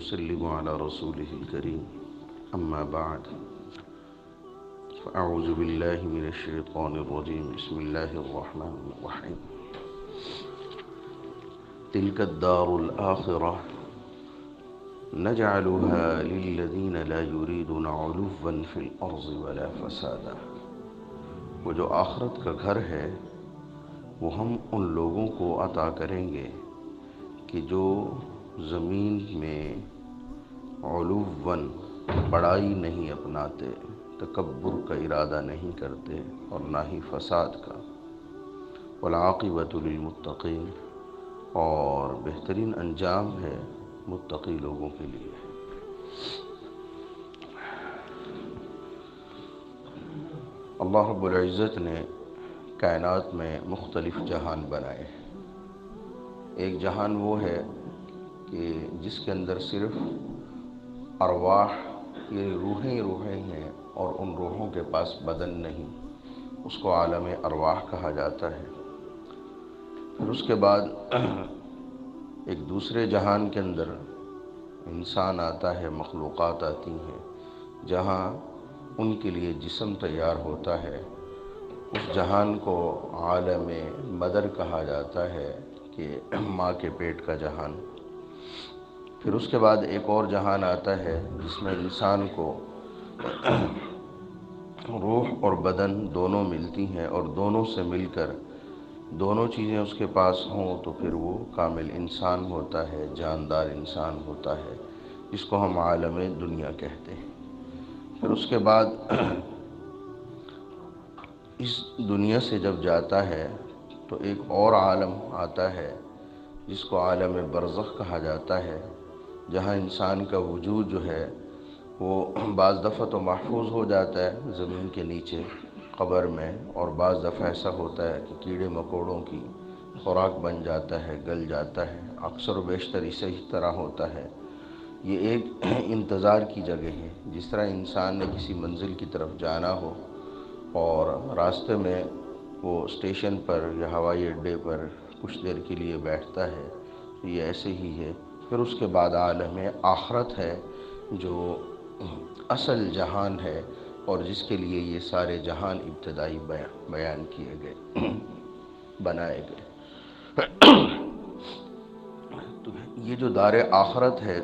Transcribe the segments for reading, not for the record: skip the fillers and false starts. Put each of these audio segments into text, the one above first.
ونسلم على رسوله الكريم أما بعد فأعوذ بالله من الشيطان الرجيم بسم الله الرحمن الرحيم تلك الدار الآخرة نجعلها للذين لا يريدون علوا في الأرض ولا فسادا۔ وہ جو آخرت کا گھر ہے وہ ہم ان لوگوں کو عطا کریں گے کہ جو زمین میں علواً بڑائی نہیں اپناتے، تکبر کا ارادہ نہیں کرتے اور نہ ہی فساد کا۔ والعاقبۃ للمتقین، اور بہترین انجام ہے متقی لوگوں کے لیے۔ اللہ رب العزت نے کائنات میں مختلف جہان بنائے۔ ایک جہان وہ ہے کہ جس کے اندر صرف ارواح، یہ روحیں ہیں اور ان روحوں کے پاس بدن نہیں، اس کو عالم ارواح کہا جاتا ہے۔ پھر اس کے بعد ایک دوسرے جہان کے اندر انسان آتا ہے، مخلوقات آتی ہیں، جہاں ان کے لیے جسم تیار ہوتا ہے۔ اس جہان کو عالم مدر کہا جاتا ہے کہ ماں کے پیٹ کا جہان۔ پھر اس کے بعد ایک اور جہان آتا ہے جس میں انسان کو روح اور بدن دونوں ملتی ہیں، اور دونوں سے مل کر دونوں چیزیں اس کے پاس ہوں تو پھر وہ کامل انسان ہوتا ہے، جاندار انسان ہوتا ہے، جس کو ہم عالم دنیا کہتے ہیں۔ پھر اس کے بعد اس دنیا سے جب جاتا ہے تو ایک اور عالم آتا ہے جس کو عالم برزخ کہا جاتا ہے، جہاں انسان کا وجود جو ہے وہ بعض دفعہ تو محفوظ ہو جاتا ہے زمین کے نیچے قبر میں، اور بعض دفعہ ایسا ہوتا ہے کہ کیڑے مکوڑوں کی خوراک بن جاتا ہے، گل جاتا ہے۔ اکثر و بیشتر اسی طرح ہوتا ہے۔ یہ ایک انتظار کی جگہ ہے، جس طرح انسان نے کسی منزل کی طرف جانا ہو اور راستے میں وہ اسٹیشن پر یا ہوائی اڈے پر کچھ دیر کے لیے بیٹھتا ہے، تو یہ ایسے ہی ہے۔ پھر اس کے بعد عالم آخرت ہے جو اصل جہان ہے، اور جس کے لیے یہ سارے جہان ابتدائی بیان کیے گئے، بنائے گئے۔ تو یہ جو دار آخرت ہے،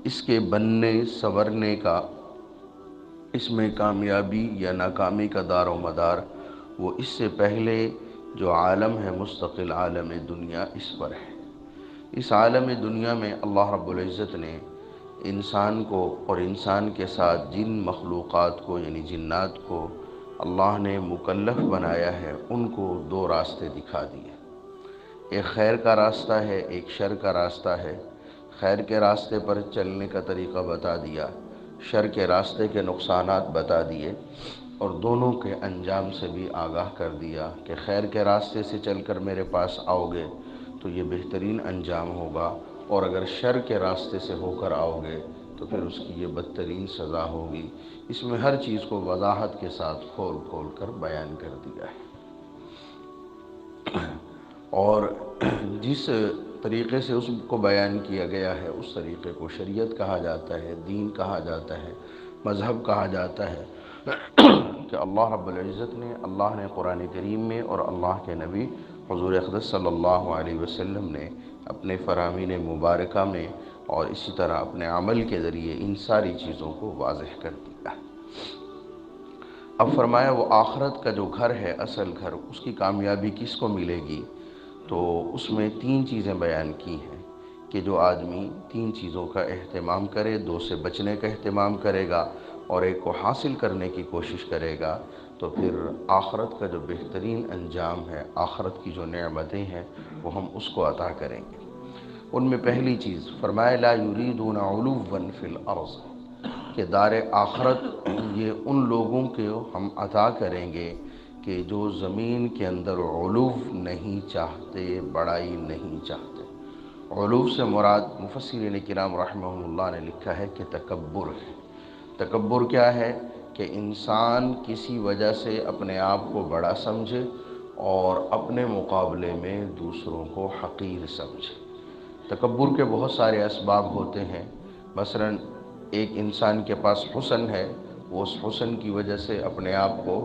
اس کے بننے سنورنے کا، اس میں کامیابی یا ناکامی کا دار و مدار وہ اس سے پہلے جو عالم ہے مستقل عالم دنیا، اس پر ہے۔ اس عالم دنیا میں اللہ رب العزت نے انسان کو اور انسان کے ساتھ جن مخلوقات کو یعنی جنات کو اللہ نے مکلف بنایا ہے، ان کو دو راستے دکھا دیے۔ ایک خیر کا راستہ ہے، ایک شر کا راستہ ہے۔ خیر کے راستے پر چلنے کا طریقہ بتا دیا، شر کے راستے کے نقصانات بتا دیے، اور دونوں کے انجام سے بھی آگاہ کر دیا کہ خیر کے راستے سے چل کر میرے پاس آؤ گے تو یہ بہترین انجام ہوگا، اور اگر شر کے راستے سے ہو کر آؤ گے تو پھر اس کی یہ بدترین سزا ہوگی۔ اس میں ہر چیز کو وضاحت کے ساتھ کھول کھول کر بیان کر دیا ہے، اور جس طریقے سے اس کو بیان کیا گیا ہے اس طریقے کو شریعت کہا جاتا ہے، دین کہا جاتا ہے، مذہب کہا جاتا ہے، کہ اللہ رب العزت نے قرآن کریم میں اور اللہ کے نبی حضور اقدس صلی اللہ علیہ وسلم نے اپنے فرامین مبارکہ میں اور اسی طرح اپنے عمل کے ذریعے ان ساری چیزوں کو واضح کر دیا۔ اب فرمایا وہ آخرت کا جو گھر ہے، اصل گھر، اس کی کامیابی کس کو ملے گی؟ تو اس میں تین چیزیں بیان کی ہیں کہ جو آدمی تین چیزوں کا اہتمام کرے، دو سے بچنے کا اہتمام کرے گا اور ایک کو حاصل کرنے کی کوشش کرے گا، تو پھر آخرت کا جو بہترین انجام ہے، آخرت کی جو نعمتیں ہیں وہ ہم اس کو عطا کریں گے۔ ان میں پہلی چیز فرمایا لا یریدون علوا فی الارض، کہ دار آخرت یہ ان لوگوں کے ہم عطا کریں گے کہ جو زمین کے اندر علو نہیں چاہتے، بڑائی نہیں چاہتے۔ علو سے مراد مفسرین کرام رحمہم اللہ نے لکھا ہے کہ تکبر ہے۔ تکبر کیا ہے؟ کہ انسان کسی وجہ سے اپنے آپ کو بڑا سمجھے اور اپنے مقابلے میں دوسروں کو حقیر سمجھے۔ تکبر کے بہت سارے اسباب ہوتے ہیں۔ مثلا ایک انسان کے پاس حسن ہے، وہ اس حسن کی وجہ سے اپنے آپ کو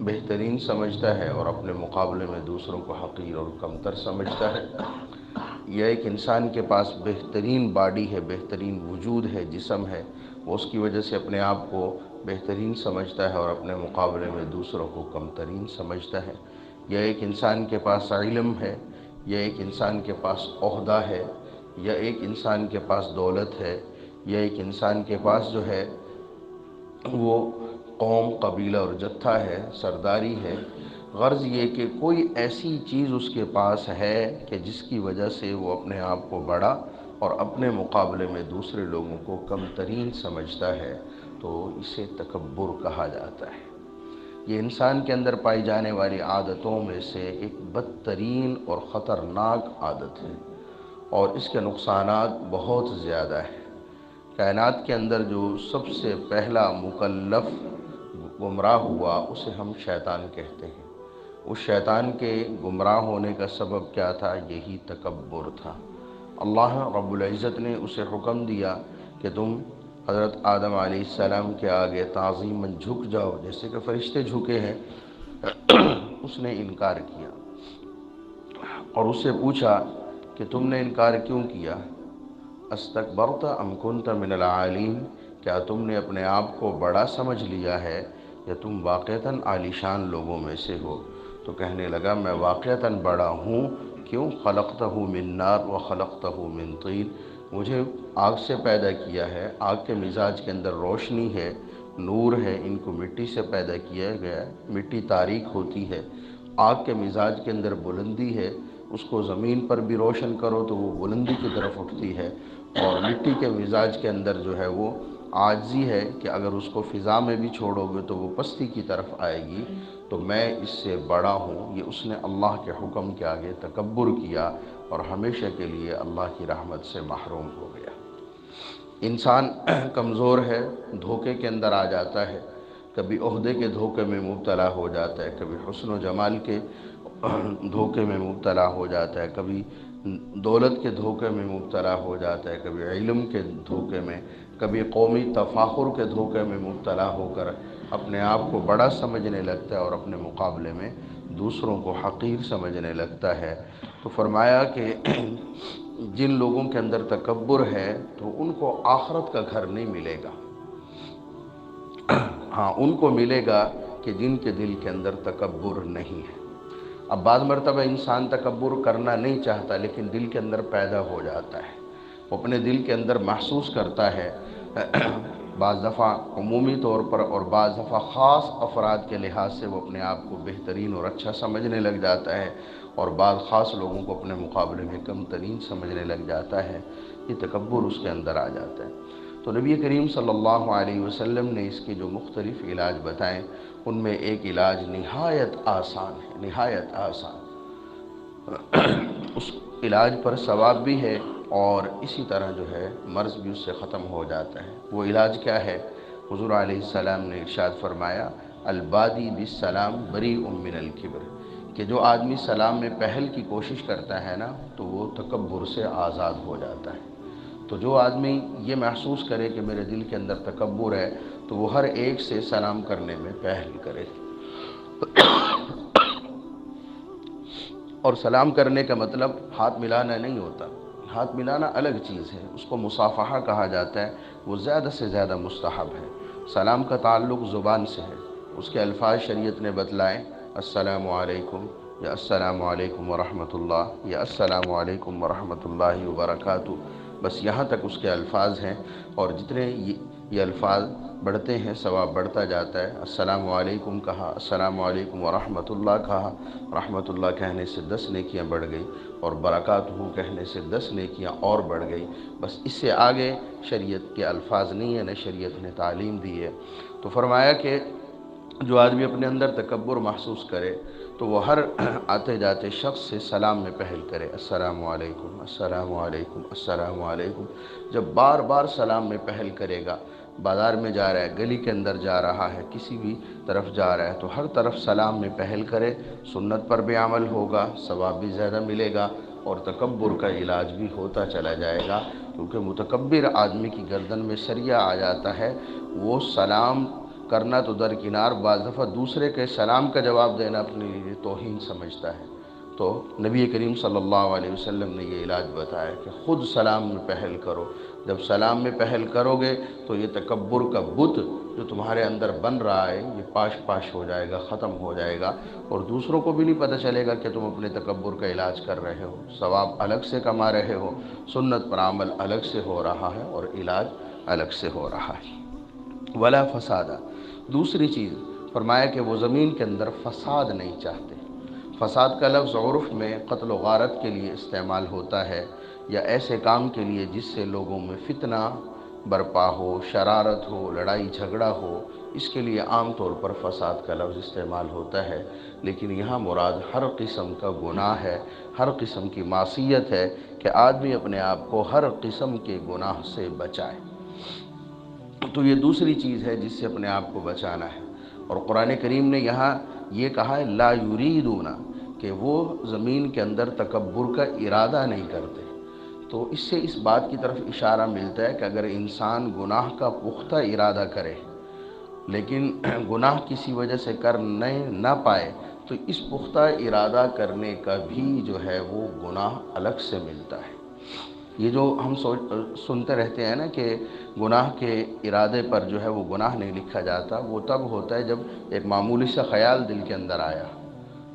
بہترین سمجھتا ہے اور اپنے مقابلے میں دوسروں کو حقیر اور کمتر سمجھتا ہے۔ یا ایک انسان کے پاس بہترین باڈی ہے، بہترین وجود ہے، جسم ہے، وہ اس کی وجہ سے اپنے آپ کو بہترین سمجھتا ہے اور اپنے مقابلے میں دوسروں کو کمترین سمجھتا ہے۔ یا ایک انسان کے پاس علم ہے، یا ایک انسان کے پاس عہدہ ہے، یا ایک انسان کے پاس دولت ہے، یا ایک انسان کے پاس جو ہے وہ قوم، قبیلہ اور جتھا ہے، سرداری ہے۔ غرض یہ کہ کوئی ایسی چیز اس کے پاس ہے کہ جس کی وجہ سے وہ اپنے آپ کو بڑا اور اپنے مقابلے میں دوسرے لوگوں کو کم ترین سمجھتا ہے، تو اسے تکبر کہا جاتا ہے۔ یہ انسان کے اندر پائی جانے والی عادتوں میں سے ایک بدترین اور خطرناک عادت ہے، اور اس کے نقصانات بہت زیادہ ہیں۔ کائنات کے اندر جو سب سے پہلا مکلف گمراہ ہوا اسے ہم شیطان کہتے ہیں۔ اس شیطان کے گمراہ ہونے کا سبب کیا تھا؟ یہی تکبر تھا۔ اللہ رب العزت نے اسے حکم دیا کہ تم حضرت آدم علیہ السلام کے آگے تعظیماً جھک جاؤ، جیسے کہ فرشتے جھکے ہیں۔ اس نے انکار کیا اور اس سے پوچھا کہ تم نے انکار کیوں کیا؟ استکبرت ام کنت من العالین، کیا تم نے اپنے آپ کو بڑا سمجھ لیا ہے یا تم واقعتاً عالیشان لوگوں میں سے ہو؟ تو کہنے لگا میں واقعتاً بڑا ہوں۔ کیوں؟ خلقتہ من نار و خلقتہ من طین، مجھے آگ سے پیدا کیا ہے، آگ کے مزاج کے اندر روشنی ہے، نور ہے، ان کو مٹی سے پیدا کیا گیا ہے، مٹی تاریک ہوتی ہے، آگ کے مزاج کے اندر بلندی ہے، اس کو زمین پر بھی روشن کرو تو وہ بلندی کی طرف اٹھتی ہے، اور مٹی کے مزاج کے اندر جو ہے وہ عاجزی ہے کہ اگر اس کو فضا میں بھی چھوڑو گے تو وہ پستی کی طرف آئے گی۔ تو میں اس سے بڑا ہوں، یہ اس نے اللہ کے حکم کے آگے تکبر کیا اور ہمیشہ کے لیے اللہ کی رحمت سے محروم ہو گیا۔ انسان کمزور ہے، دھوکے کے اندر آ جاتا ہے، کبھی عہدے کے دھوکے میں مبتلا ہو جاتا ہے، کبھی حسن و جمال کے دھوکے میں مبتلا ہو جاتا ہے، کبھی دولت کے دھوکے میں مبتلا ہو جاتا ہے، کبھی علم کے دھوکے میں، کبھی قومی تفاخر کے دھوکے میں مبتلا ہو کر اپنے آپ کو بڑا سمجھنے لگتا ہے اور اپنے مقابلے میں دوسروں کو حقیر سمجھنے لگتا ہے۔ تو فرمایا کہ جن لوگوں کے اندر تکبر ہے تو ان کو آخرت کا گھر نہیں ملے گا، ہاں ان کو ملے گا کہ جن کے دل کے اندر تکبر نہیں ہے۔ اب بعض مرتبہ انسان تکبر کرنا نہیں چاہتا لیکن دل کے اندر پیدا ہو جاتا ہے، وہ اپنے دل کے اندر محسوس کرتا ہے۔ بعض دفعہ عمومی طور پر اور بعض دفعہ خاص افراد کے لحاظ سے وہ اپنے آپ کو بہترین اور اچھا سمجھنے لگ جاتا ہے، اور بعض خاص لوگوں کو اپنے مقابلے میں کم ترین سمجھنے لگ جاتا ہے۔ یہ تکبر اس کے اندر آ جاتا ہے۔ تو نبی کریم صلی اللہ علیہ وسلم نے اس کے جو مختلف علاج بتائیں ان میں ایک علاج نہایت آسان ہے، نہایت آسان، اس علاج پر ثواب بھی ہے اور اسی طرح جو ہے مرض بھی اس سے ختم ہو جاتا ہے۔ وہ علاج کیا ہے؟ حضور علیہ السلام نے ارشاد فرمایا البادی بالسلام بریء من الکبر، کہ جو آدمی سلام میں پہل کی کوشش کرتا ہے نا تو وہ تکبر سے آزاد ہو جاتا ہے۔ تو جو آدمی یہ محسوس کرے کہ میرے دل کے اندر تکبر ہے تو وہ ہر ایک سے سلام کرنے میں پہل کرے، اور سلام کرنے کا مطلب ہاتھ ملانا نہیں ہوتا، ہاتھ ملانا الگ چیز ہے، اس کو مصافحہ کہا جاتا ہے، وہ زیادہ سے زیادہ مستحب ہے۔ سلام کا تعلق زبان سے ہے، اس کے الفاظ شریعت نے بتلائیں، السلام علیکم یا السلام علیکم ورحمۃ اللہ یا السلام علیکم ورحمۃ اللہ وبرکاتہ، بس یہاں تک اس کے الفاظ ہیں، اور جتنے یہ الفاظ بڑھتے ہیں ثواب بڑھتا جاتا ہے۔ السلام علیکم کہا، السلام علیکم ورحمۃ اللہ کہا، رحمۃ اللہ کہنے سے 10 نیکیاں بڑھ گئی، اور برکاتہ کہنے سے 10 نیکیاں اور بڑھ گئی، بس اس سے آگے شریعت کے الفاظ نہیں ہیں، نہ شریعت نے تعلیم دی ہے۔ تو فرمایا کہ جو آدمی اپنے اندر تکبر محسوس کرے تو وہ ہر آتے جاتے شخص سے سلام میں پہل کرے، السلام علیکم السلام علیکم السلام علیکم۔ جب بار بار سلام میں پہل کرے گا، بازار میں جا رہا ہے، گلی کے اندر جا رہا ہے، کسی بھی طرف جا رہا ہے تو ہر طرف سلام میں پہل کرے، سنت پر بھی عمل ہوگا، ثواب بھی زیادہ ملے گا، اور تکبر کا علاج بھی ہوتا چلا جائے گا، کیونکہ متکبر آدمی کی گردن میں سریا آ جاتا ہے، وہ سلام کرنا تو درکنار، بعض دفعہ دوسرے کے سلام کا جواب دینا اپنے لیے توہین سمجھتا ہے۔ تو نبی کریم صلی اللہ علیہ وسلم نے یہ علاج بتایا کہ خود سلام میں پہل کرو۔ جب سلام میں پہل کرو گے تو یہ تکبر کا بت جو تمہارے اندر بن رہا ہے یہ پاش پاش ہو جائے گا، ختم ہو جائے گا، اور دوسروں کو بھی نہیں پتہ چلے گا کہ تم اپنے تکبر کا علاج کر رہے ہو، ثواب الگ سے کما رہے ہو، سنت پر عمل الگ سے ہو رہا ہے اور علاج الگ سے ہو رہا ہے۔ ولا فسادہ، دوسری چیز فرمایا کہ وہ زمین کے اندر فساد نہیں چاہتے۔ فساد کا لفظ عرف میں قتل و غارت کے لیے استعمال ہوتا ہے، یا ایسے کام کے لیے جس سے لوگوں میں فتنہ برپا ہو، شرارت ہو، لڑائی جھگڑا ہو، اس کے لیے عام طور پر فساد کا لفظ استعمال ہوتا ہے، لیکن یہاں مراد ہر قسم کا گناہ ہے، ہر قسم کی معصیت ہے کہ آدمی اپنے آپ کو ہر قسم کے گناہ سے بچائے۔ تو یہ دوسری چیز ہے جس سے اپنے آپ کو بچانا ہے، اور قرآن کریم نے یہاں یہ کہا ہے لا یریدون، کہ وہ زمین کے اندر تکبر کا ارادہ نہیں کرتے۔ تو اس سے اس بات کی طرف اشارہ ملتا ہے کہ اگر انسان گناہ کا پختہ ارادہ کرے لیکن گناہ کسی وجہ سے کرنے نہ پائے، تو اس پختہ ارادہ کرنے کا بھی جو ہے وہ گناہ الگ سے ملتا ہے۔ یہ جو ہم سنتے رہتے ہیں نا کہ گناہ کے ارادے پر جو ہے وہ گناہ نہیں لکھا جاتا، وہ تب ہوتا ہے جب ایک معمولی سا خیال دل کے اندر آیا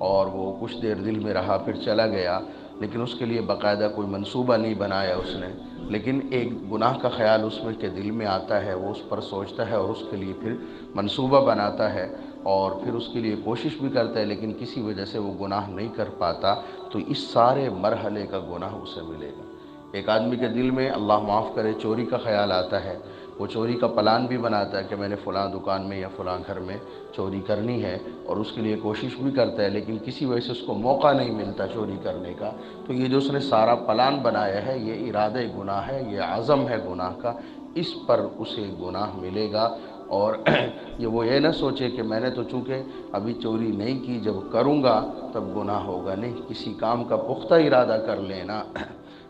اور وہ کچھ دیر دل میں رہا پھر چلا گیا، لیکن اس کے لیے باقاعدہ کوئی منصوبہ نہیں بنایا اس نے، لیکن ایک گناہ کا خیال اس میں کے دل میں آتا ہے، وہ اس پر سوچتا ہے اور اس کے لیے پھر منصوبہ بناتا ہے اور پھر اس کے لیے کوشش بھی کرتا ہے، لیکن کسی وجہ سے وہ گناہ نہیں کر پاتا، تو اس سارے مرحلے کا گناہ اسے ملے گا۔ ایک آدمی کے دل میں اللہ معاف کرے چوری کا خیال آتا ہے، وہ چوری کا پلان بھی بناتا ہے کہ میں نے فلاں دکان میں یا فلاں گھر میں چوری کرنی ہے، اور اس کے لیے کوشش بھی کرتا ہے، لیکن کسی وجہ سے اس کو موقع نہیں ملتا چوری کرنے کا، تو یہ جو اس نے سارا پلان بنایا ہے یہ ارادہ گناہ ہے، یہ عزم ہے گناہ کا، اس پر اسے گناہ ملے گا۔ اور یہ نہ سوچے کہ میں نے تو چونکہ ابھی چوری نہیں کی، جب کروں گا تب گناہ ہوگا، نہیں، کسی کام کا پختہ ارادہ کر لینا۔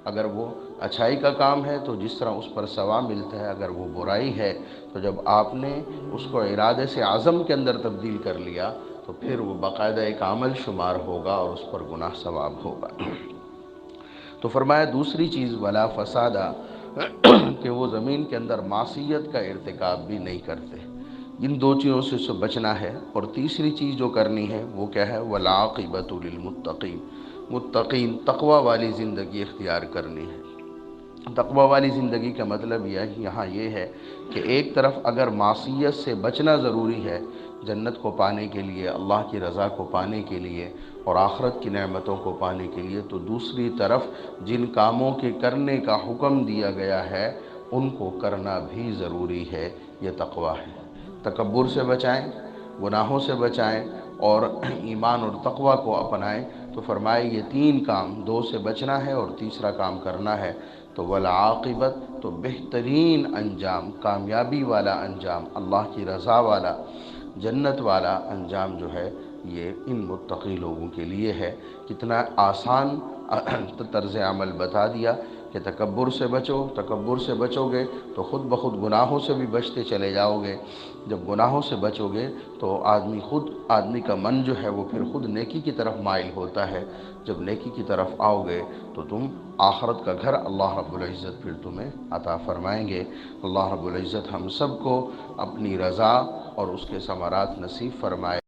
اگر وہ اچھائی کا کام ہے تو جس طرح اس پر ثواب ملتا ہے، اگر وہ برائی ہے تو جب آپ نے اس کو ارادے سے عزم کے اندر تبدیل کر لیا تو پھر وہ باقاعدہ ایک عمل شمار ہوگا اور اس پر گناہ ثواب ہوگا۔ تو فرمایا دوسری چیز ولا فسادہ، کہ وہ زمین کے اندر معصیت کا ارتکاب بھی نہیں کرتے۔ ان دو چیزوں سے بچنا ہے، اور تیسری چیز جو کرنی ہے وہ کیا ہے؟ والعاقبۃ للمتقین، متقین تقوی والی زندگی اختیار کرنی ہے۔ تقوی والی زندگی کا مطلب یہاں یہ ہے کہ ایک طرف اگر معصیت سے بچنا ضروری ہے جنت کو پانے کے لیے، اللہ کی رضا کو پانے کے لیے اور آخرت کی نعمتوں کو پانے کے لیے، تو دوسری طرف جن کاموں کے کرنے کا حکم دیا گیا ہے ان کو کرنا بھی ضروری ہے۔ یہ تقوی ہے۔ تکبر سے بچائیں، گناہوں سے بچائیں اور ایمان اور تقوی کو اپنائیں۔ تو فرمائے یہ تین کام، دو سے بچنا ہے اور تیسرا کام کرنا ہے، تو والعاقبت، تو بہترین انجام، کامیابی والا انجام، اللہ کی رضا والا، جنت والا انجام جو ہے یہ ان متقی لوگوں کے لیے ہے۔ کتنا آسان طرز عمل بتا دیا کہ تکبر سے بچو، تکبر سے بچو گے تو خود بخود گناہوں سے بھی بچتے چلے جاؤ گے۔ جب گناہوں سے بچو گے تو آدمی کا من جو ہے وہ پھر خود نیکی کی طرف مائل ہوتا ہے۔ جب نیکی کی طرف آؤ گے تو تم آخرت کا گھر اللہ رب العزت پھر تمہیں عطا فرمائیں گے۔ اللہ رب العزت ہم سب کو اپنی رضا اور اس کے ثمرات نصیب فرمائے۔